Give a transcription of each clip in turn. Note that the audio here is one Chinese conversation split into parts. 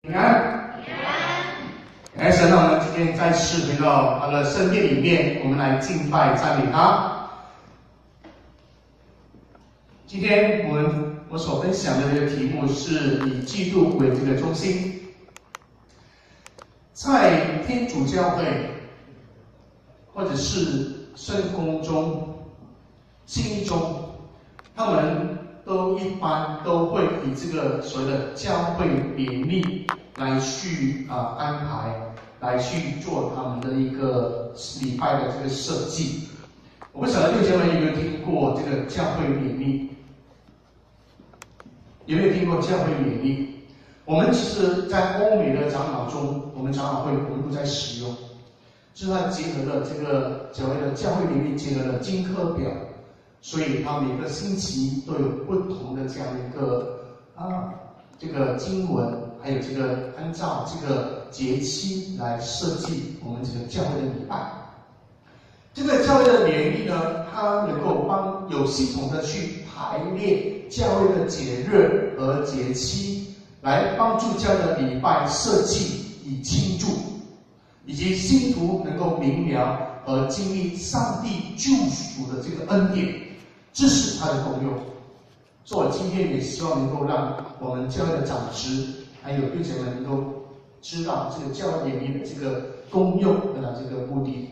平安，感谢神，让我们今天再次回到他的圣殿里面，我们来敬拜赞美他。今天我所分享的这个题目是以基督为这个中心。在天主教会或者是圣公中、信义中，他们一般都会以这个所谓的教会典礼来去安排，来去做他们的一个礼拜的这个设计。我不晓得弟兄姐妹有没有听过这个教会典礼？有没有听过教会典礼？我们其实，在欧美的长老中，我们长老会我们都在使用，就是它结合了这个所谓的教会典礼，结合了经课表。所以它每个星期都有不同的这样一个这个经文，还有这个按照这个节期来设计我们这个教会的礼拜。这个教会的典礼呢，它能够有系统的去排列教会的节日和节期，来帮助教会的礼拜设计以庆祝，以及信徒能够明了和经历上帝救赎的这个恩典。这是它的功用。所以我今天也希望能够让我们教会的长执还有弟兄们能够知道这个教会典礼的这个功用和它这个目的。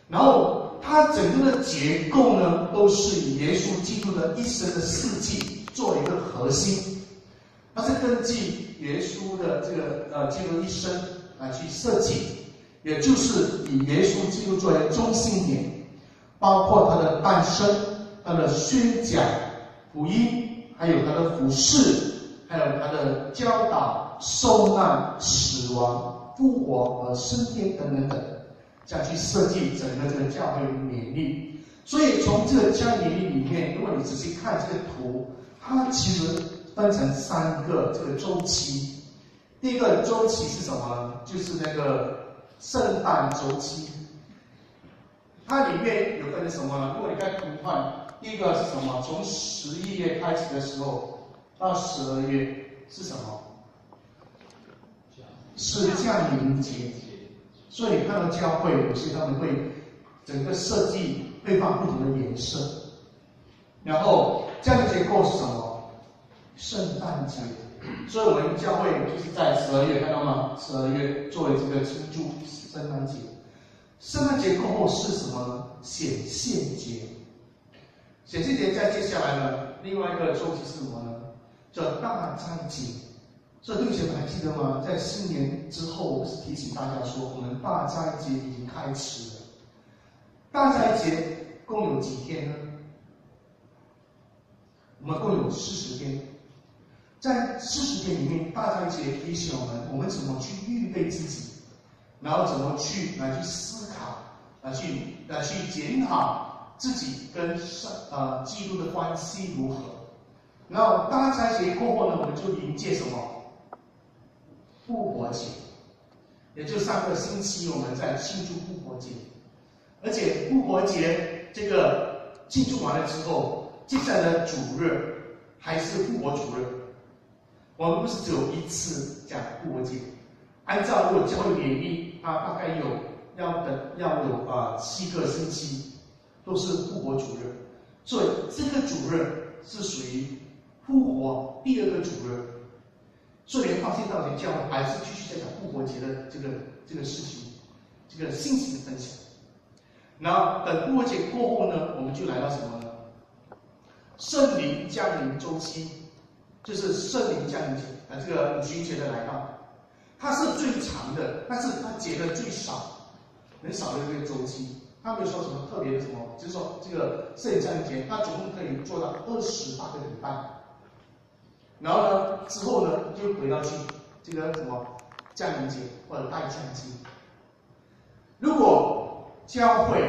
然后它整个的结构呢，都是以耶稣基督的一生的事迹作为一个核心。它是根据耶稣的这个基督一生来去设计，也就是以耶稣基督作为中心点，包括他的诞生、他的宣讲福音，还有他的服事，还有他的教导、受难、死亡、复活和升天等等等，这样去设计整个这个教会典礼。所以从这个教会典礼里面，如果你仔细看这个图，它其实分成3个这个周期。第一个周期是什么呢？就是那个圣诞周期。它里面有分的什么呢？如果你看图看，第一个是什么？从11月开始的时候到12月是什么？是降临节。所以你看到教会有些他们会整个设计会放不同的颜色。然后降临节过是什么？圣诞节。所以我们教会就是在12月，看到吗？12月作为这个庆祝圣诞节。圣诞节过后是什么呢？显现节。显现节再接下来呢，另外一个周期是什么呢？叫大斋节。所以弟兄姐妹还记得吗？在新年之后，我是提醒大家说，我们大斋节已经开始了。大斋节共有几天呢？我们共有40天。在40天里面，大斋节提醒我们怎么去预备自己，然后怎么来去思考，来去检讨自己跟基督的关系如何。然后大斋节过后呢，我们就迎接什么？复活节，也就上个星期我们在庆祝复活节。而且复活节这个庆祝完了之后，接下来的主日还是复活主日。我们不是只有一次讲复活节，按照如果教会典礼，它大概要有7个星期都是复活主日，所以这个主日是属于复活第2个主日。所以你会发现到教会还是继续在讲复活节的这个事情，这个信息的分享。然后等复活节过后呢，我们就来到什么呢？圣灵降临周期。就是圣灵降临节，这个五旬节的来到，它是最长的，但是它节的最少，很少的这个周期。它没有说什么特别的什么，就是说这个圣灵降临节，它总共可以做到28个礼拜。然后呢，之后呢就回到去这个什么降临节或者代降节。如果教会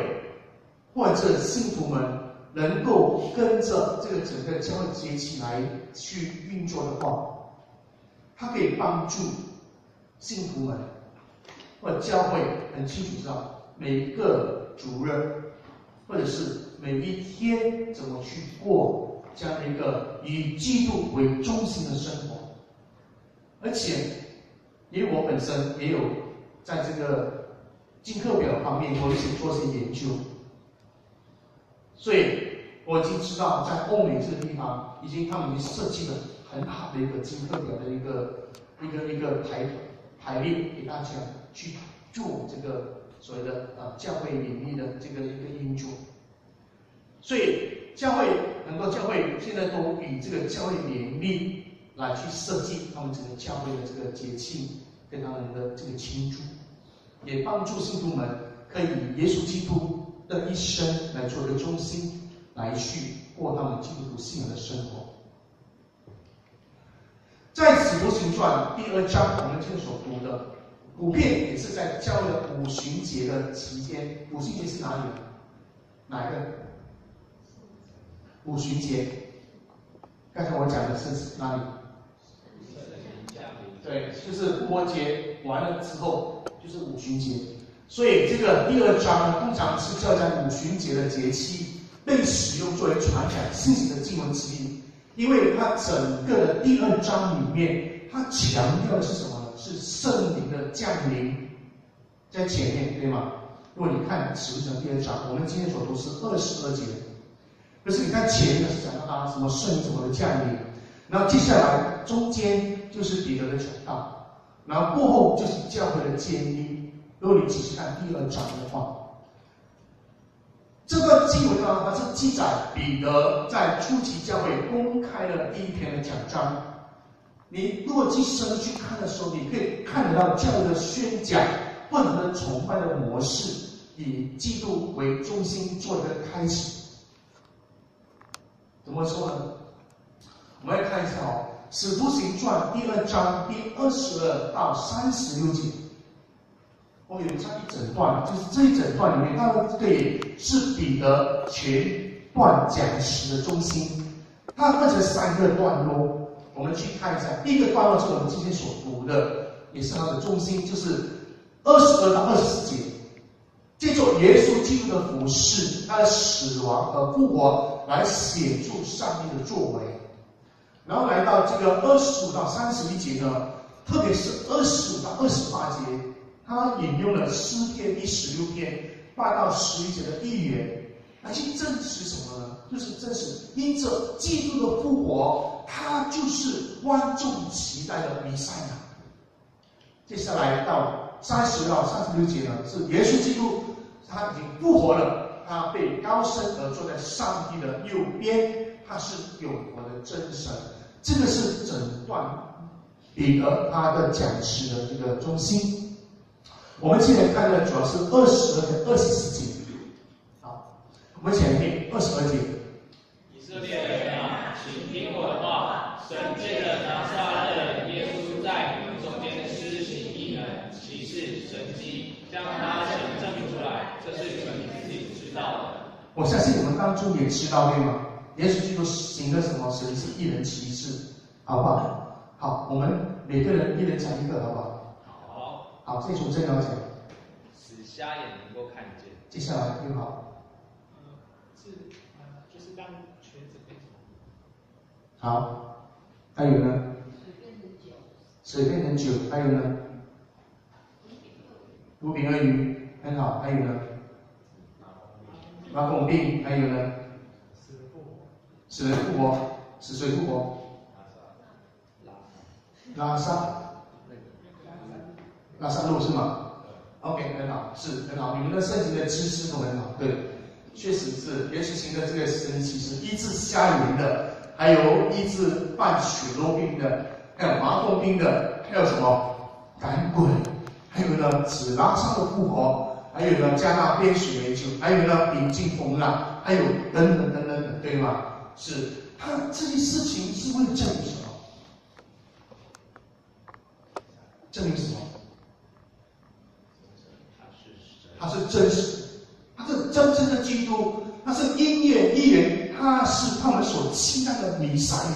或者信徒们能够跟着这个整个教会节期来去运作的话，它可以帮助信徒们或者教会很清楚知道每一个主日或者是每一天怎么去过这样的一个以基督为中心的生活。而且因为我本身也有在这个经课表方面我一起做些研究，所以我已经知道在欧美这个地方，他们已经设计了很好的一个经课表的一个排列给大家去做这个所谓的教会领域的这个一个运作。所以很多教会现在都以这个教会年历来去设计他们整个教会的这个节庆跟他们的这个庆祝，也帮助信徒们可以以耶稣基督的一生来做一个中心，来去过他们基督徒信仰的生活。在《使徒行传》第2章，我们今天所读的，普遍也是在教会的五旬节的期间。五旬节是哪里？哪一个？五旬节。刚才我讲的是哪里？对，就是复活节完了之后，就是五旬节。所以这个第2章呢，通常是叫在五旬节的节期被使用作为传讲信息的经文之一。因为它整个的第2章里面，它强调的是什么呢？是圣灵的降临，在前面，对吗？如果你看使徒行传第2章，我们今天所读是22节，可是你看前面是讲到它什么圣灵怎么的降临，然后接下来中间就是彼得的讲道，然后过后就是教会的建立。如果你仔细看第2章的话，这段经文呢，它是记载彼得在初期教会公开的第一篇的讲章。你如果去深去看的时候，你可以看得到教会的宣讲混合崇拜的模式，以基督为中心做一个开始。怎么说呢？我们来看一下《使徒行传》第2章第22到36节。有这一整段，就是这一整段里面，它这也是彼得全段讲时的中心。它分成3个段落，我们去看一下。第一个段落是我们今天所读的，也是它的中心，就是22到24节，借着耶稣基督的服事、他的死亡和复活来显出上帝的作为。然后来到这个25到31节呢，特别是25到28节。他引用了诗篇第16篇8到11节的预言，来去证实什么呢？就是证实因着基督的复活，他就是万众期待的弥赛亚。接下来到30到36节呢，是耶稣基督他已经复活了，他被高升而坐在上帝的右边，他是永活的真神。这个是整段彼得他的讲词的这个中心。我们现在看的主要是22跟24节。好，我们一起来念22节。以色列人啊，请听我的话，神借着拿撒勒人耶稣在你们中间施行异能、奇事、神迹，将他曾证明出来，这是你们自己知道的。我相信你们当中也知道，对吗？耶稣基督行了什么神迹、异能、奇事，好不好？好，我们每个人一人讲一个，好不好？好，这从这了解。使瞎眼能够看见。接下来又好。就是让瘸子变成。好，还有呢？水变成酒。还有呢？五饼二鱼，很好。还有呢？麻风病。还有呢？死人复活。死谁复活？拉萨路是吗 ？OK， 很好，是很好。你们的圣经的知识都很好，对，确实是耶稣行的这个神奇是医治瞎眼的，还有医治患血肉病的，还有麻风病的，还有什么赶鬼，还有呢使拉萨的复活，还有呢加纳变水为酒，还有呢平静风浪，还有等等等等等，对吗？是他这些事情是为了证明什么？证明什么？他是真实，他是真正的基督，他是因耶一人，他是他们所期待的弥赛亚。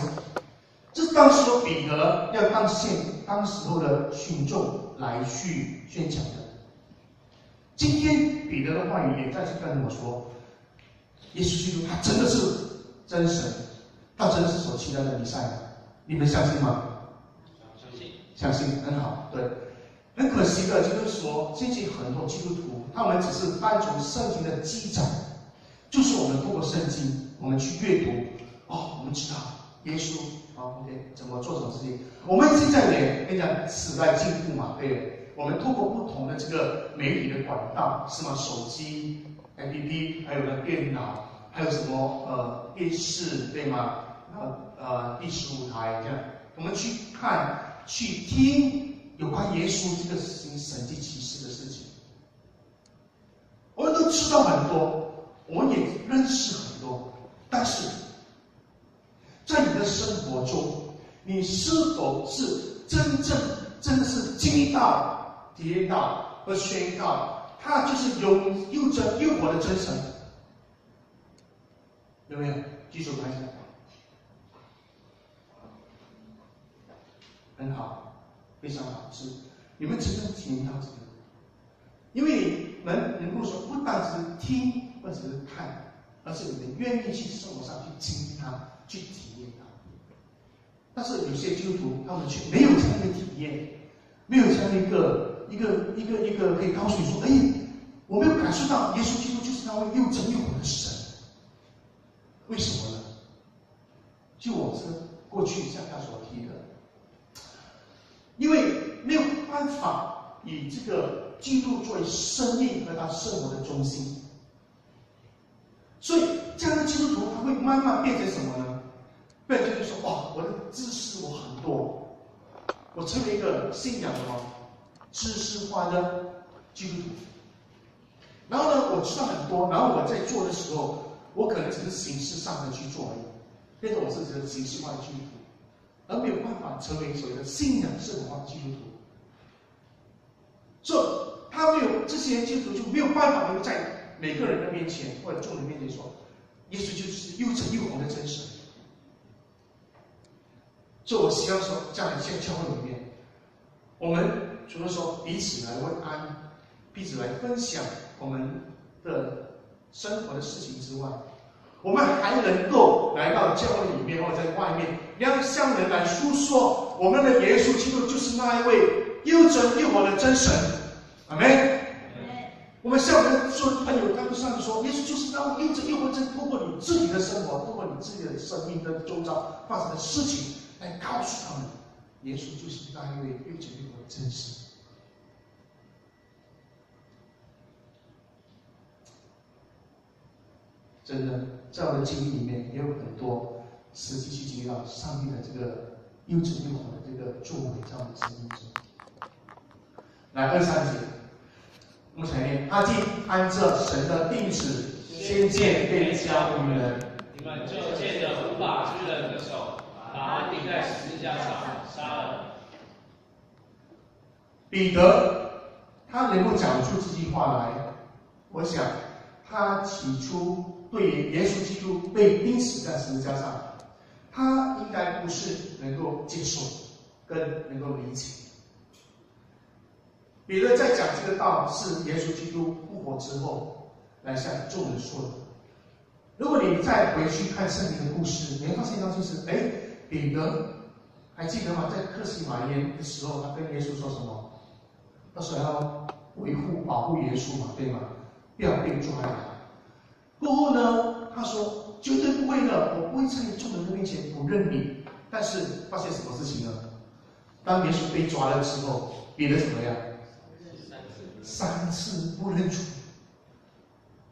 这是当时的彼得要当时候的群众来去宣讲的。今天彼得的话语也再次跟我说，耶稣基督他真的是真神，他真的是所期待的弥赛亚，你们相信吗？相信。相信很好，对。很可惜的就是说，现在很多基督徒，他们只是单从圣经的记载，就是我们透过圣经，我们去阅读，哦，我们知道耶稣，OK， 怎么做什么事情。我们现在也跟你讲，时代进步嘛，对。我们透过不同的这个媒体的管道，是吗？手机、APP， 还有呢电脑，还有什么电视，对吗？第15台这样，我们去看、去听有关耶稣这个行神迹奇事的事情。我们都知道很多，我们也认识很多，但是在你的生活中，你是否是真的是经历到、体验到和宣告，他就是又真又活的真神？有没有？举手看一下。很好，非常好，是你们真正体验到这个，因为你们能够说不单只是听或者是看，而是你们愿意去生活上去经历它，去体验它。但是有些基督徒他们却没有这样的体验，没有这样的一个可以告诉你说，哎，我没有感受到耶稣基督就是那位又真又活的神。为什么呢？就我是过去像他所提的。因为没有办法以这个基督作为生命和他生活的中心，所以这样的基督徒他会慢慢变成什么呢？变成就是说，哇，我的知识我很多，我成为一个信仰的知识化的基督徒。然后呢，我知道很多，然后我在做的时候，我可能只是形式上的去做而已，变成我是这个形式化的基督徒。而没有办法成为所谓的信仰生活化的基督徒，所以他没有这些基督徒就没有办法能够在每个人的面前或者众人面前说，耶稣就是又真又活的真神。所以我希望说，在教会里面，我们除了说彼此来问安，彼此来分享我们的生活的事情之外，我们还能够来到教会里面或者在外面，向人来诉说我们的耶稣基督就是那一位又真又活的真神。阿们。我们向我们说朋友，他们上说，耶稣就是那位又真又活真，透过你自己的生活，透过你自己的生命的周遭发生的事情，来告诉他们，耶稣就是那一位又真又活的真神。真的，在我的经历里面也有很多实际去经历到上帝的这个又真又活的这个作为，在我的生命中。来23节，我们才念：他既按着神的定旨，先见便交于人，你们就借着无法之人的手，把他钉在十字架上杀了。彼得他能够讲出这句话来，我想他起初对于耶稣基督被钉死在十字架上，他应该不是能够接受，跟能够理解。彼得在讲这个道是耶稣基督复活之后来向众人说的。如果你再回去看圣经的故事，你会发现到就是，彼得还记得吗？在客西马尼的时候，他跟耶稣说什么？他说要维护、保护耶稣嘛，对吗？不要被抓来。过后呢，他说绝对不会的，我不会在众人的面前不认你。但是发现什么事情呢？当耶稣被抓了之后，彼得怎么样？3次不认主。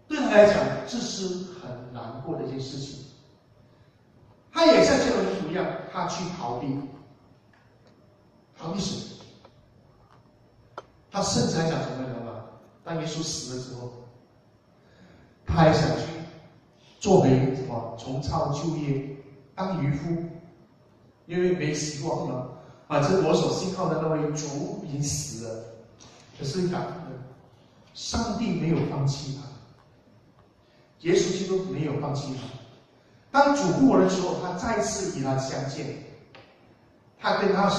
对他来讲，这是很难过的一件事情。他也像这个人一样，他去逃避什么？他甚至还想什么呢？当耶稣死了之后，他还想去做回什么重操旧业，当渔夫，因为没希望嘛。反正我所信靠的那位主已经死了。可是感恩，上帝没有放弃他，耶稣基督没有放弃他。当主复活了之后，他再次与他相见，他跟他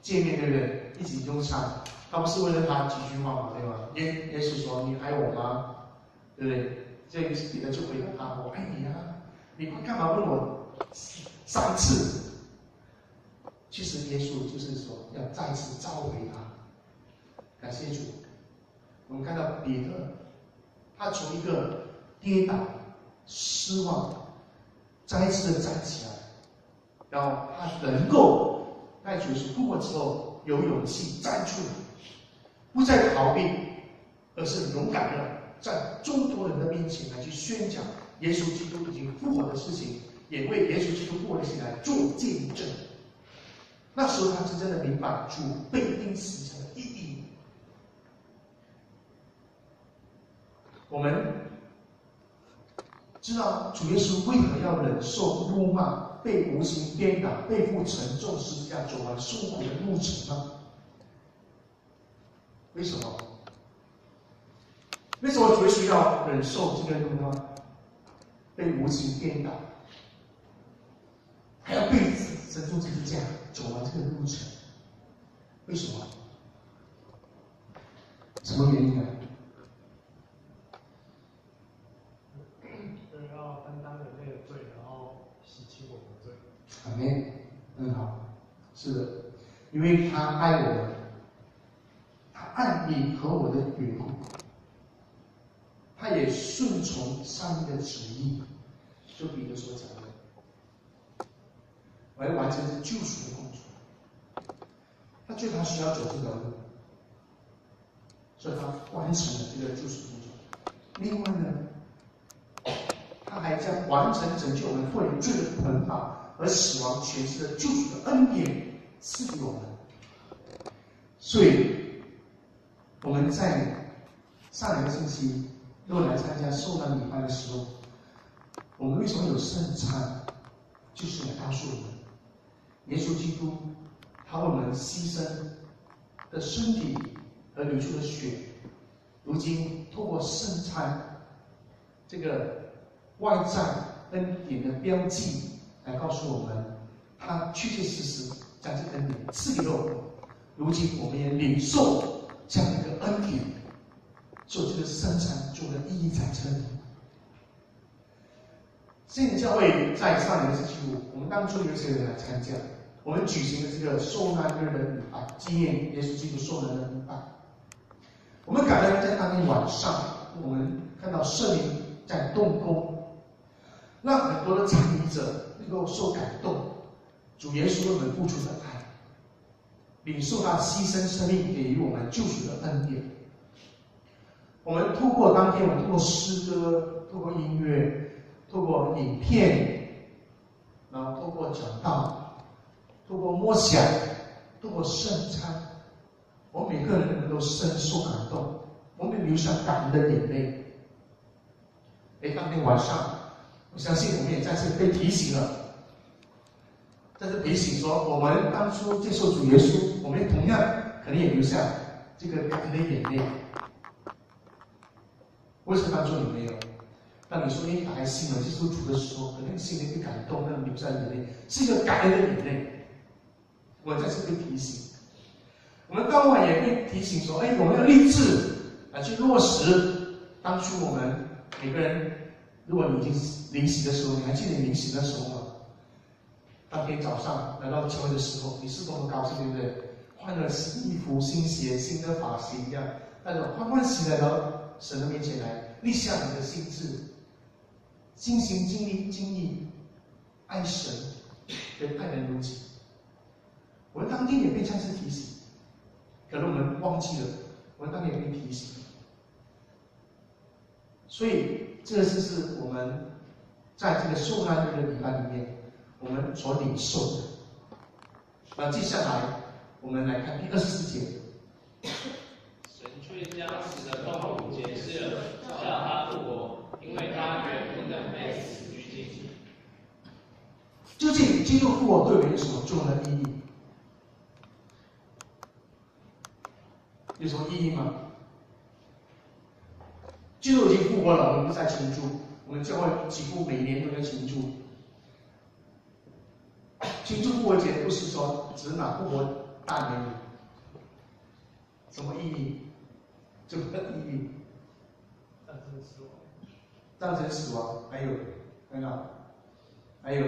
见面的人一起用餐，他不是问了他几句话嘛，对吧？耶稣说：“你爱我吗？”对不对？这个彼得就回答他：“我爱你啊！你干嘛问我3次？”其实耶稣就是说要再次召回他。感谢主，我们看到彼得，他从一个跌倒、失望，再一次的站起来，然后他能够在主耶稣复活之后有勇气站出来，不再逃避，而是勇敢的在众多人的面前来去宣讲耶稣基督已经复活的事情，也为耶稣基督复活的事情来做见证。那时候他真正的明白主被钉死成的意义。我们知道主耶稣为何要忍受辱骂、被无情鞭打、背负沉重十字架、走完受苦的路程吗？为什么？为什么主耶稣要忍受这个辱骂、被无情鞭打，还要被沉重十字架走完这个路程？为什么？什么原因呢？要担当人类的罪，然后洗清我们的罪。阿们，很好，是的，因为他爱我们，他爱你和我的缘故，他也顺从上帝的旨意，就彼得所讲的，我要完成这救赎的工作。他觉得他需要走这条路，所以他完成了这个救赎工作。另外呢，他还将完成拯救我们脱离罪的捆绑和死亡权势的救赎的恩典赐给我们。所以我们在上两个星期如果来参加受难礼拜的时候，我们为什么有圣餐？就是来告诉我们，耶稣基督他为我们牺牲的身体和流出的血，如今透过圣餐这个外在恩典的标记来告诉我们，他确确实实将这个恩典赐给了我们。如今我们也领受这样一个恩典，所以这个圣餐做的意义在这里。现在教会在上年的星期五，我们当中有一些人来参加，我们举行的这个受难日的礼拜，纪念耶稣基督受难的礼拜。我们感恩在当天晚上，我们看到圣灵在动工，让很多的参与者能够受感动，主耶稣为我们付出的爱，领受他牺牲生命给予我们救赎的恩典。我们透过当天，我们透过诗歌，透过音乐，透过影片，然后透过讲道，透过默想，透过圣餐，我们每个人能够深受感动，我们流下感恩的眼泪。当天晚上，我相信我们也再次被提醒了，再次提醒说，我们当初接受主耶稣，我们同样可能也流下这个感恩的眼泪。为什么当初你没有？当你说你打开心门接受主的时候，可能心里被感动，让你流下眼泪，是一个感恩的眼泪。我再次被提醒，我们当晚也被提醒说，我们要立志来去落实当初我们每个人，如果你已经临洗的时候，你还记得你临洗的时候吗？当天早上来到教会的时候，你是多么高兴，对不对？换了新衣服、新鞋、新的发型，这样带着欢欢喜来到神的面前来，立下你的心志，尽心尽力爱神，跟爱人如己。我们当天也被再次提醒，可能我们忘记了，我们当天也被提醒。所以这个是我们在这个受难日的礼拜里面，我们所领受的。那接下来我们来看第24节。神却将死的痛苦解释了，叫他复活，因为他原不能被死拘禁。究竟基督复活对我们有什么重要的意义？有什么意义吗？基督已经复活了，我们不再庆祝。我们教会几乎每年都在庆祝。庆祝复活节不是说只拿复活大年礼，什么意义？这个意义？战胜死亡。战胜死亡，还有，很好，还有。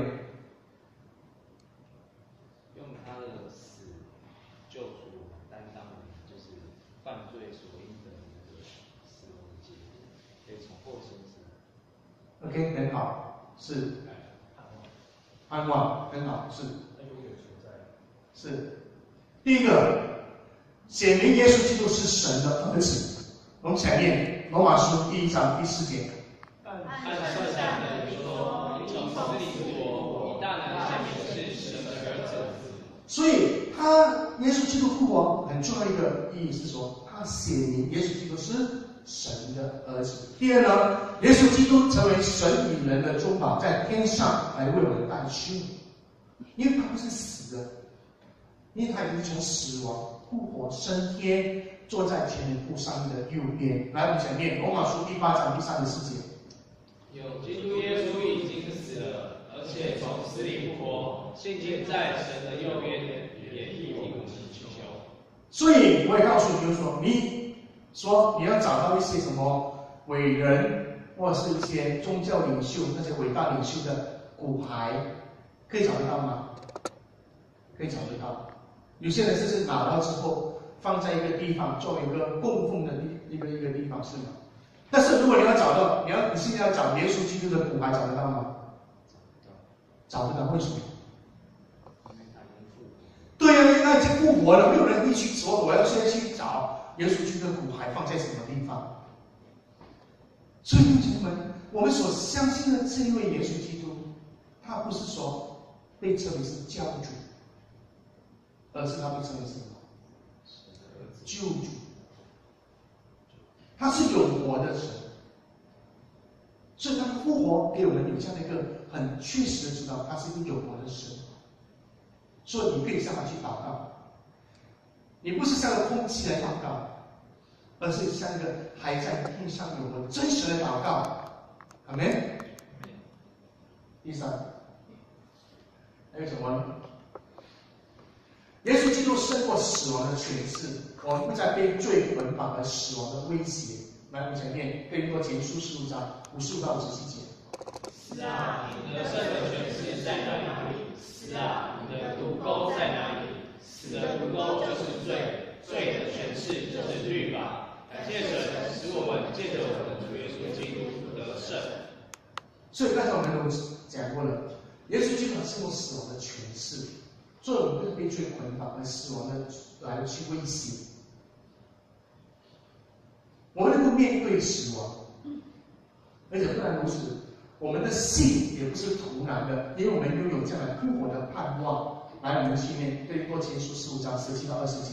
用用他的死救赎担当就是犯罪所应得的那个死亡的结果，可以重获新生。OK， 很好，是盼望，很好，是永远存在。是。第一个，显明耶稣基督是神的儿子。我们前面罗马书1章第4节。按圣善的说，你从死里复活，你大能显明是神的儿子。所以耶稣基督复活很重要一个意义是说，他显明耶稣基督是神的儿子。第二呢，耶稣基督成为神与人的中保，在天上来为我们代修，因为他不是死的，因为他已经从死亡复活升天，坐在全能父上帝的右边。来，我们前面罗马书8章第34节。有基督耶稣已经死了，而且从死里复活，现今在神的右边，也替我们祈求。所以我也告诉你，就是说，你说你要找到一些什么伟人，或者是一些宗教领袖，那些伟大领袖的骨牌，可以找得到吗？可以找得到。有些人就是拿到之后放在一个地方，作为一个供奉的一个地方，是吗？但是如果你要找到，你现在要找耶稣基督的骨牌，找得到吗？找不到，为什么？对呀，因为他已经复活了，没有人会去说我要现在去找耶稣基督的骨牌放在什么地方。所以弟兄们，我们所相信的这一位耶稣基督，他不是说被称为是教主，而是他被称为是什么？救主。他是永活的神，所以他的复活给我们有这样的一个很确实的知道，他是一个永活的神。所以你可以向他去祷告，你不是向着空气来祷告，而是向一个还在天上永活真实的祷告。阿们。第三，还有什么？耶稣基督胜过死亡的权势，我们不再被罪捆绑和死亡的威胁。来，我们前面哥林多前书15章55到57节。是啊，你得胜的权势在哪里？是啊，你的毒钩在哪里？死的毒钩就是罪，罪的权势就是律法。感谢神，使我们借着我们的主耶稣基督得胜。所以刚才我们都讲过了，耶稣基督胜过死亡的权势，所以我们不是被罪捆绑和死亡的来去威胁。我们能够面对死亡，而且不但如此，我们的信也不是徒然的，因为我们拥有这样的复活的盼望。来，我们去念哥林多前书15章17到20节。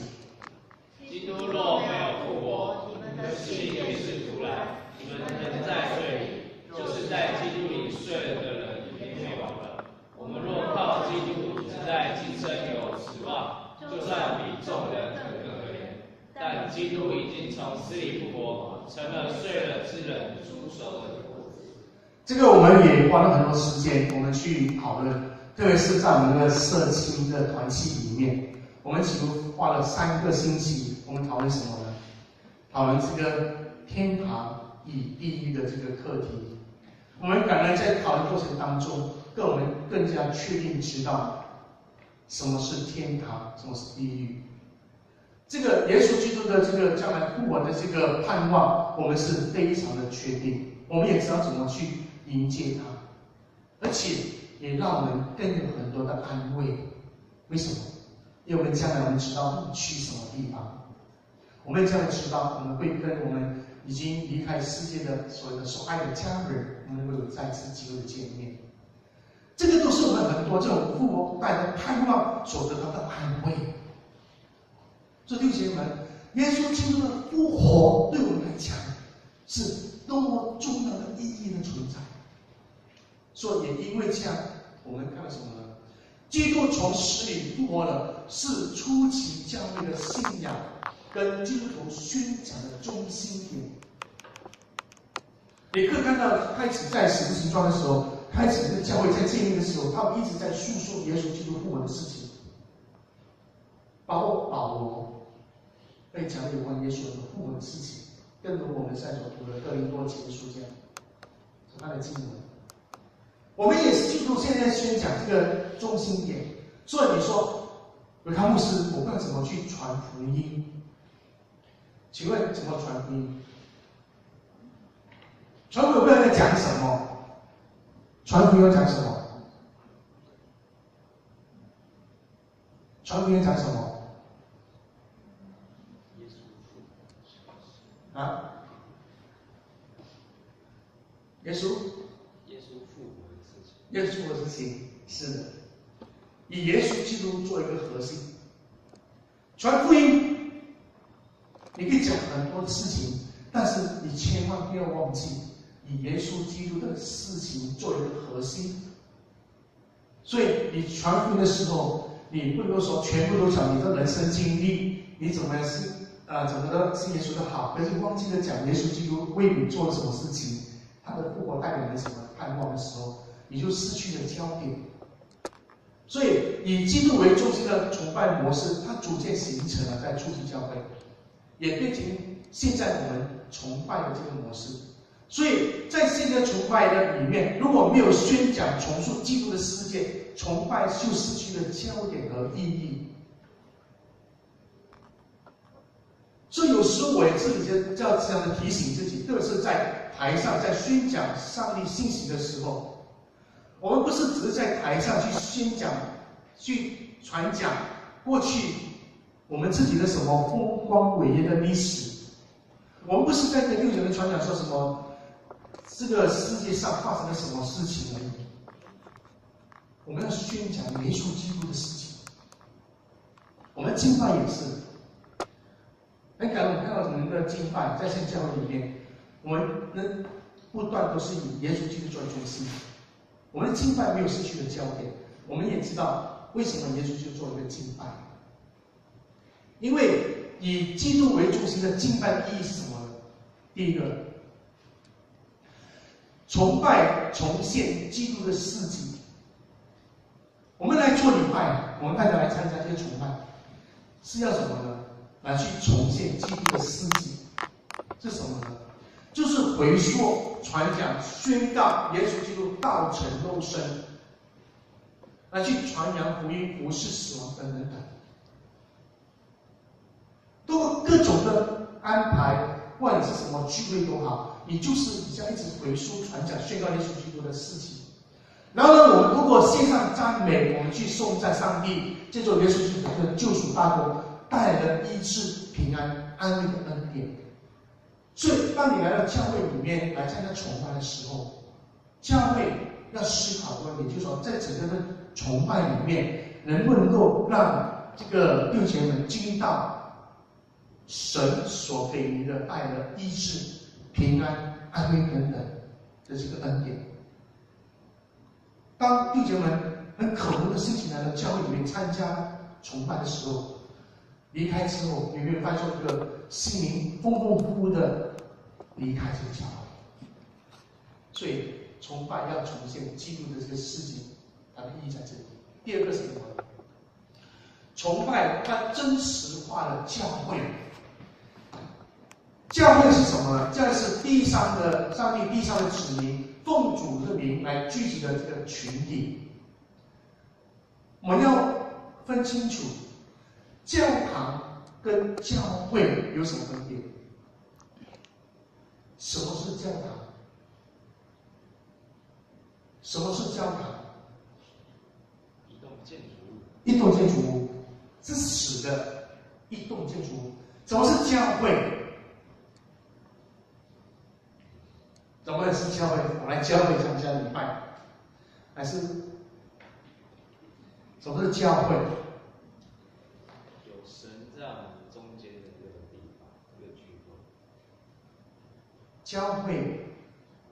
基督若没有复活，你们的信也是徒然，你们仍在罪里，就是在基督里睡了的人已经灭亡了。我们若靠基督只在今生有指望，就算比众人更可怜。但基督已经从死里复活，成了睡了之人主手的果子。这个我们也花了很多时间，我们去讨论，特别是在我们的社青的团契里面，我们几乎花了3个星期，我们讨论什么呢？讨论这个天堂与地狱的这个课题。我们感恩在讨论过程当中，我们更加确定知道什么是天堂，什么是地狱。这个耶稣基督的这个将来复活的这个盼望，我们是非常的确定，我们也知道怎么去迎接它，而且也让我们更有很多的安慰。为什么？因为我们将来我们知道去什么地方，我们将来知道我们会跟我们已经离开世界的所爱的家人，我们会有再次机会的见面。这个都是我们很多这种复活带来的盼望所得到的安慰。所以弟兄姐妹们，耶稣基督的复活对我们来讲是多么重要的意义的存在。所以也因为这样，我们看到什么呢？基督从死里复活了，是初期教会的信仰跟基督徒宣讲的中心点。你可以看到，开始在使徒行传的时候，开始这个教会在建立的时候，他们一直在诉说耶稣基督复活的事情，包括保罗被讲有关耶稣的复活的事情，更如我们在所读的哥林多前书这样，是他的经文。我们也是基督徒，现在宣讲这个中心点，所以你说维康牧师，我不知道怎么去传福音。请问怎么传福音？传福音不知道在讲什么？传福音要讲什么？传福音讲什么？啊？耶稣复活的事情。耶稣复活的事情，是的，以耶稣基督做一个核心。传福音，你可以讲很多事情，但是你千万不要忘记以耶稣基督的事情做一个核心。所以你传福音的时候，你不能说全部都讲你的人生经历，你怎么是怎么的是耶稣的好，可是忘记了讲耶稣基督为你做了什么事情，他的复活带给你什么盼望的时候，你就失去了焦点。所以以基督为中心的崇拜模式，它逐渐形成了在初期教会，也变成现在我们崇拜的这个模式。所以在现在崇拜的里面，如果没有宣讲重塑基督的世界，崇拜就失去了焦点和意义。所以有时候我也自己就要这样的提醒自己，特别是在台上在宣讲上帝信息的时候，我们不是只是在台上去宣讲、去传讲过去我们自己的什么风光伟业的历史，我们不是在跟弟兄姐妹传讲说什么这个世界上发生了什么事情而已，我们要宣讲耶稣基督的事情。我们敬拜也是。很感恩，我们看到我们的敬拜在现教会里面，我们不断都是以耶稣基督作为中心。我们的敬拜没有失去的焦点，我们也知道为什么耶稣基督做一个敬拜。因为以基督为中心的敬拜的意义是什么呢？第一个，崇拜重现基督的事迹。我们来做礼拜，我们大家来参加这些崇拜，是要什么呢？来去重现基督的事迹，是什么呢？就是回溯、传讲、宣告耶稣基督道成肉身，来去传扬福音、服侍死亡等等等。通过各种的安排，不管你是什么聚会都好，你就是这样一直回溯、传讲、宣告耶稣基督的事情。然后呢，我们通过线上赞美，我们去颂赞上帝，借助耶稣基督的救赎大功，带来的医治、平安、安慰的恩典。所以，当你来到教会里面来参加崇拜的时候，教会要思考的问题，就是说，在整个的崇拜里面，能不能够让这个弟兄姐妹们经历到神所给你的带来的医治、平安、安慰等等的这个恩典。当弟兄姐妹们很渴慕的心情来到教会里面参加崇拜的时候，离开之后，你会发现一个心灵丰丰富富的离开这个教会。所以崇拜要重现基督的这个事情，它的意义在这里。第二个是什么？崇拜它真实化了教会。教会是什么呢？教会是地上的上帝地上的子民，奉主的名来聚集的这个群体。我们要分清楚教堂跟教会有什么分别？什么是教堂？什么是教堂？一栋建筑物。一栋建筑物是死的，一栋建筑物。什么是教会？怎么是教会？我来教会讲一下礼拜，还是什么是教会？有神在我们中间的这个地方，这个聚会。教会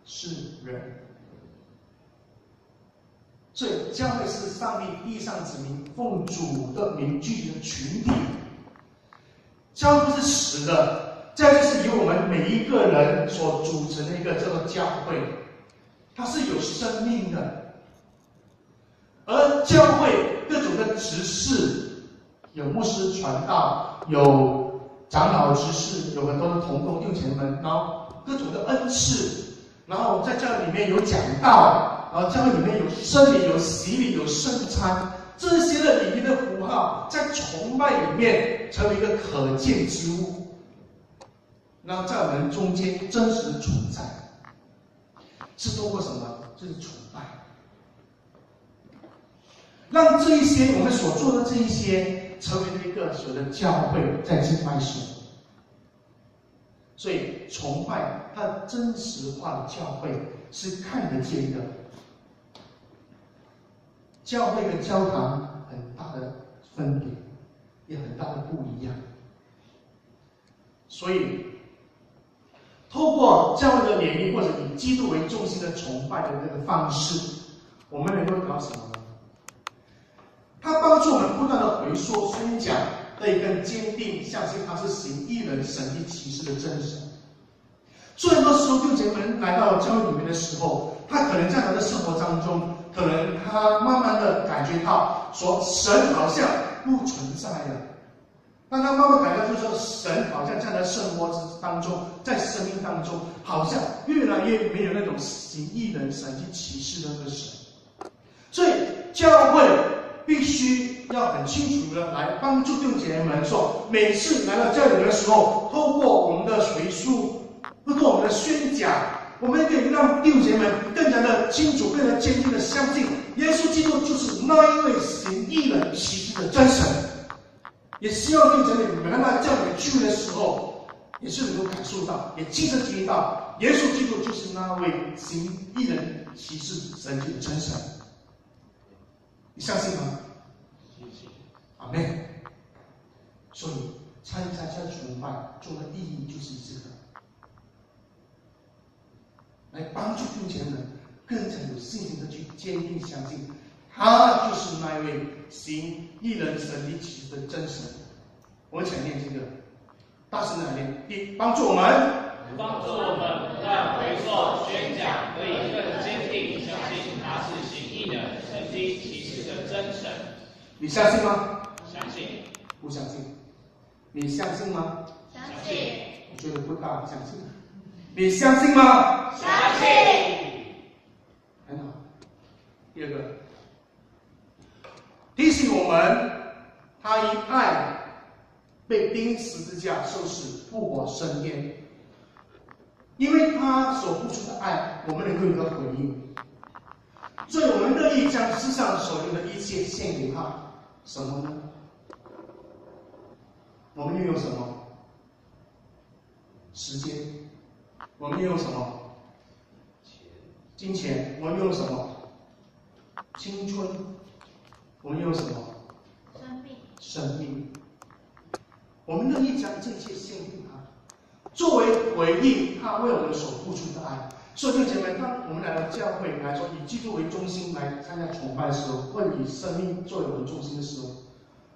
是人，所以教会是上帝地上子民奉主的名聚集的群体。教会是实的。再就是由我们每一个人所组成的一个叫做教会，它是有生命的。而教会各种的执事，有牧师传道，有长老执事，有很多的同工弟兄姐妹们，然后各种的恩赐，然后在教会里面有讲道，然后教会里面有圣礼、有洗礼、有圣餐，这些的礼仪的符号，在崇拜里面成为一个可见之物，然后在我们中间真实存在，是通过什么？就是崇拜，让这一些我们所做的这一些，成为了一个所谓的教会在敬拜神。所以崇拜它真实化的教会是看得见的。教会跟教堂很大的分别，也很大的不一样。所以，透过教会的联谊或者以基督为中心的崇拜的那个方式，我们能够得到什么呢？它帮助我们不断的回溯宣讲，可以更坚定相信他是行异人神迹奇事的真神。所以很多时候，弟兄姐妹们来到教会里面的时候，他可能在他的生活当中，可能他慢慢的感觉到说，神好像不存在了。让他慢慢感到，就是说，神好像在他的生活当中，在生命当中，好像越来越没有那种行异人神迹奇事的那个神。所以教会必须要很清楚的来帮助弟兄姐妹们说，每次来到教会的时候，透过我们的回述，透过我们的宣讲，我们可以让弟兄姐妹们更加的清楚、更加坚定的相信，耶稣基督就是那一位行异人奇事的真神。也希望弟兄姐妹们来教会聚会的时候，也是能够感受到，也亲身经历到，耶稣基督就是那位行异人奇事神迹的真神。你相信吗？阿们。所以参加教会崇拜中的意义就是这个，来帮助弟兄姐妹们更加有信心的去坚定相信，他就是那一位行异人神迹奇事的真神。我们想念这个，大声来念，第帮助我们不断回溯宣讲，可以更坚定相信他是行异人神迹奇事的真神。你相信吗？相信。不相信？你相信吗？相信。我觉得不大相信。你相信吗？相信。很好。第二个，提醒我们，他因爱被钉十字架受死复活升天，因为他所付出的爱，我们能够有个回应，所以我们乐意将世上所有的一切献给他。什么呢？我们拥有什么？时间。我们拥有什么？金钱。我们拥有什么？青春。我们拥有什么？生命。我们乐意将这一切献给他，作为回应他为我们所付出的爱。所以弟兄姐妹，当我们来到教会来说，以基督为中心来参加崇拜的时候，或者以生命作为我们中心的时候，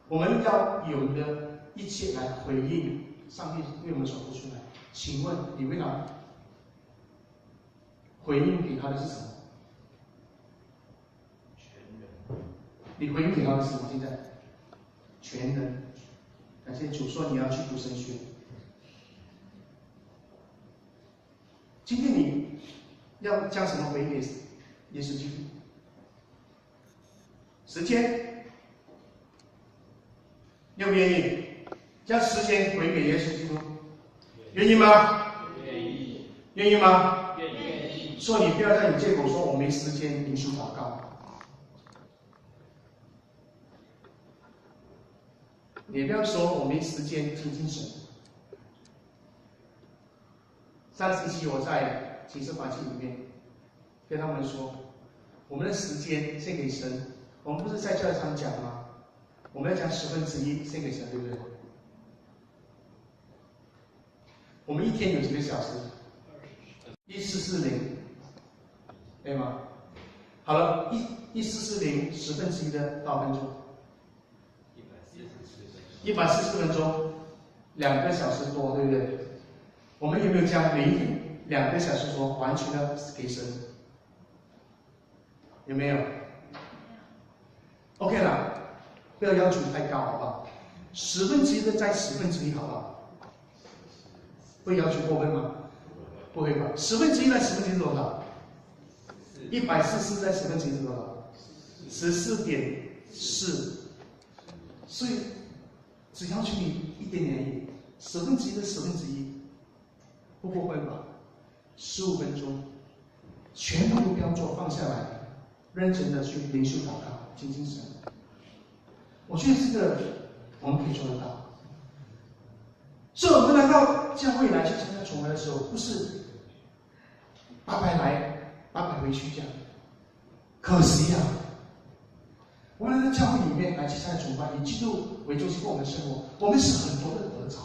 我们要有的一切来回应上帝为我们所付出的爱。请问你为了回应给他的是什么？全人。你回应给他的是什么？现在全人。感谢主说你要去读神学。今天你要将什么回应给耶稣基督？时间，愿不愿意将时间回给耶稣基督？愿意吗？愿意。愿意吗？愿意。说你不要再有借口说我没时间灵修祷告。你不要说我没时间听经神。上星期我在启示团契里面跟他们说，我们的时间献给神，我们不是在教堂讲吗？我们要将1/10献给神，对不对？我们一天有几个小时？1440，对吗？好了，1440 1/10的多少分钟？140分钟，2个小时多，对不对？我们有没有将每一天2个小时多完全的给神？有没有 ？OK 啦，不要要求太高，好不好？1/10的再1/10，好不好？会要求过分吗？不会吧？1/10再1/10是多少？140再1/10是多少？14.8是，所以只要求你一点点而已，1/10的1/10，不过分吧，15分钟，全部都不要做，放下来，认真的去灵修祷告，亲近神。我觉得这个我们可以做得到。所以我们来到教会来去参加崇拜的时候，不是800来800回去这样，可惜啊！我们来到教会里面来去参加崇拜，以基督为中心过我们的生活，我们是很多的得着，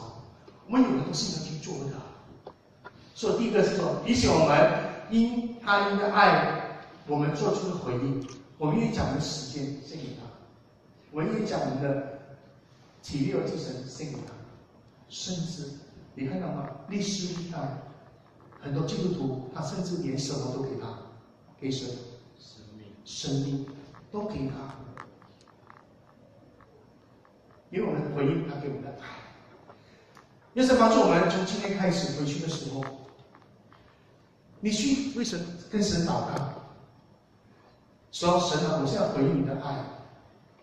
我们有很多事情要去做的。所以第一个是说提醒我们，因他因的爱，我们做出了回应，我们愿意将我们的时间献给他，我们愿意将我们的体力和精神献给他。甚至你看到吗？历史历代很多基督徒，他甚至连什么都给他，给神生命都给他，因为我们回应他给我们的爱。也是帮助我们从今天开始回去的时候，你去为神跟神祷告，说神啊，我现在回应你的爱，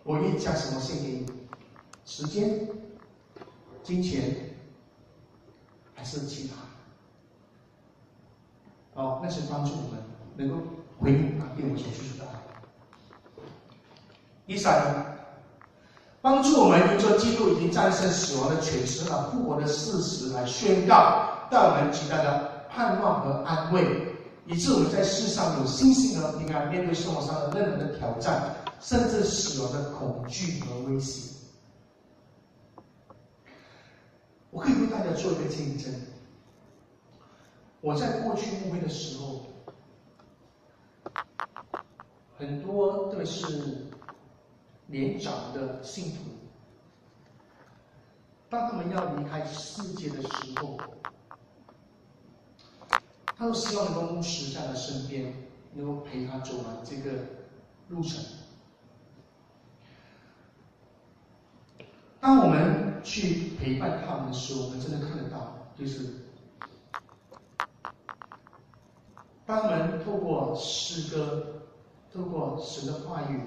我愿意将什么献给你？时间、金钱，还是其他？那是帮助我们能够回应他对我们所需的爱。第三，帮助我们因着基督已经战胜死亡的权势和复活的事实来宣告，带我们极大的盼望和安慰，以致我们在世上有信心和平安，面对生活上的任何的挑战，甚至死亡的恐惧和威胁。我可以为大家做一个见证。我在过去牧会的时候，很多特别是年长的信徒，当他们要离开世界的时候，他都希望能够牧师在他身边，能够陪他走完这个路程。当我们去陪伴他们的时候，我们真的看得到，就是当我们透过诗歌，透过神的话语，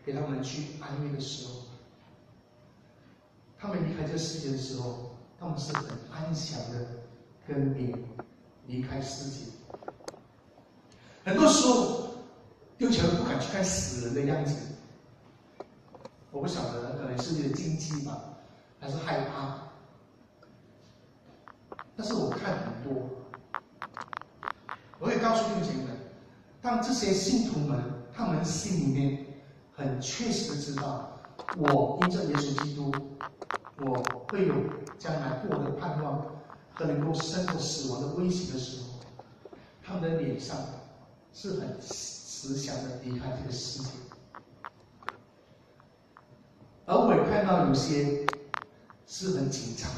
给他们去安慰的时候，他们离开这个世界的时候，他们是很安详的跟你离开世界。很多时候，丢球不敢去看死人的样子。我不晓得，可能是你的禁忌吧，还是害怕。但是我看很多，我会告诉弟兄姐妹们，当这些信徒们，他们心里面很确实的知道，我因着耶稣基督，我会有将来复活的盼望和能够胜过死亡的威胁的时候，他们的脸上是很慈祥的离开这个世界。而我也看到有些是很紧张，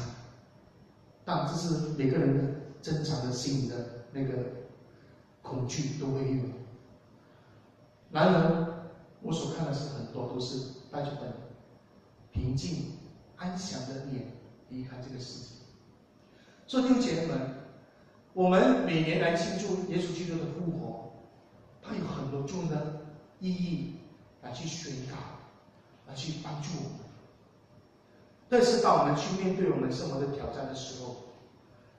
但这是每个人的正常的心理的那个恐惧都会有。然而，我所看的是很多都是带着很平静、安详的脸离开这个世界。所以弟兄姐妹们，我们每年来庆祝耶稣基督的复活，它有很多重要的意义来去宣告，来去帮助我们。但是当我们去面对我们生活的挑战的时候，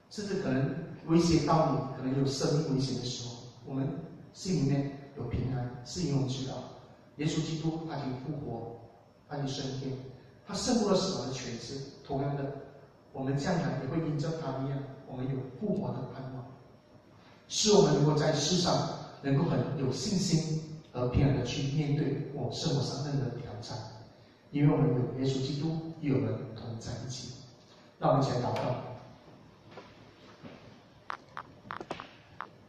甚至可能威胁到你，可能有生命危险的时候，我们心里面有平安，是因为我们知道耶稣基督他已经复活，他已经升天，他胜过了死亡的权势。同样的，我们将来也会因着他一样，我们有复活的盼望，使我们能够在世上能够很有信心和平安的去面对我生活上任何的挑战，因为我们有耶稣基督与我们同在一起。让我们一起来祷告。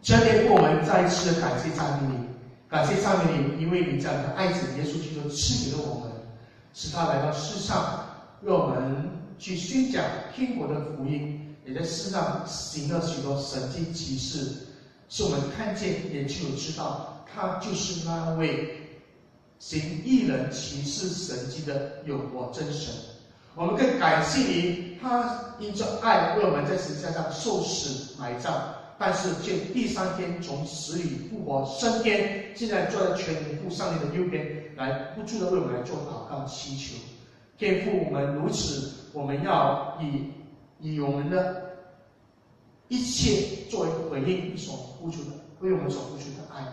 这天父，我们再一次的感谢赞美你，感谢赞美你，因为你将你的爱子耶稣基督赐给了我们，使他来到世上，让我们去宣讲天国的福音，也在世上行了许多神迹奇事，使我们看见也就知道他就是那位行异人奇事神迹的有活真神。我们更感谢你，他因着爱为我们在十字架上受死埋葬，但是见第3天从死里复活升天，现在坐在全能父上帝的右边，来不住的为我们来做祷告祈求。天父，我们如此，我们要以我们的一切作为回应所付出的，为我们所付出的爱。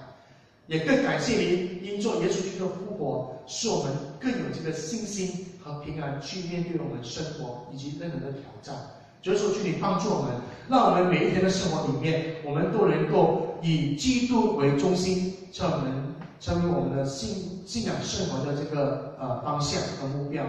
也更感谢您，因做耶稣基督的复活，使我们更有这个信心和平安去面对我们生活以及任何的挑战。主耶稣，求你帮助我们，让我们每一天的生活里面，我们都能够以基督为中心，成为我们的信仰生活的这个方向和目标，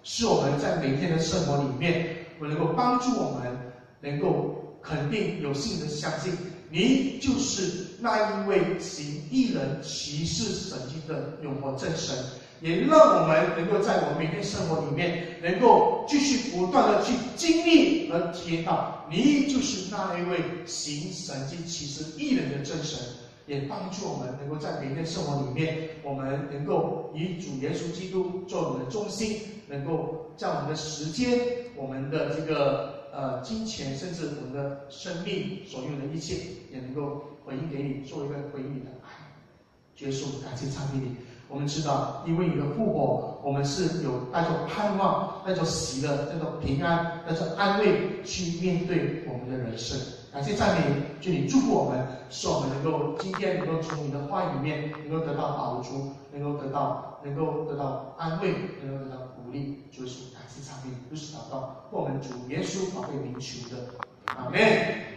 使我们在每一天的生活里面，我能够帮助我们能够肯定有信的相信，你就是那一位行义人奇事神迹的永活真神，也让我们能够在我们每天生活里面，能够继续不断的去经历和体验到，你就是那一位行神迹奇事义人的真神，也帮助我们能够在每天生活里面，我们能够以主耶稣基督做我们的中心，能够将我们的时间、我们的这个金钱，甚至我们的生命所用的一切，也能够回应给你，做一个回应你的爱。耶稣，感谢赞美你。我们知道，因为你的复活，我们是有带着盼望、带着喜乐、带着平安、带着安慰去面对我们的人生。感谢赞美你，求你祝福我们，使我们能够今天能够从你的话语里面能够得到保足，能够得到安慰，能够得到鼓励。主耶稣，感谢赞美你，如此祷告，奉我们主耶稣宝贝名求的，阿门。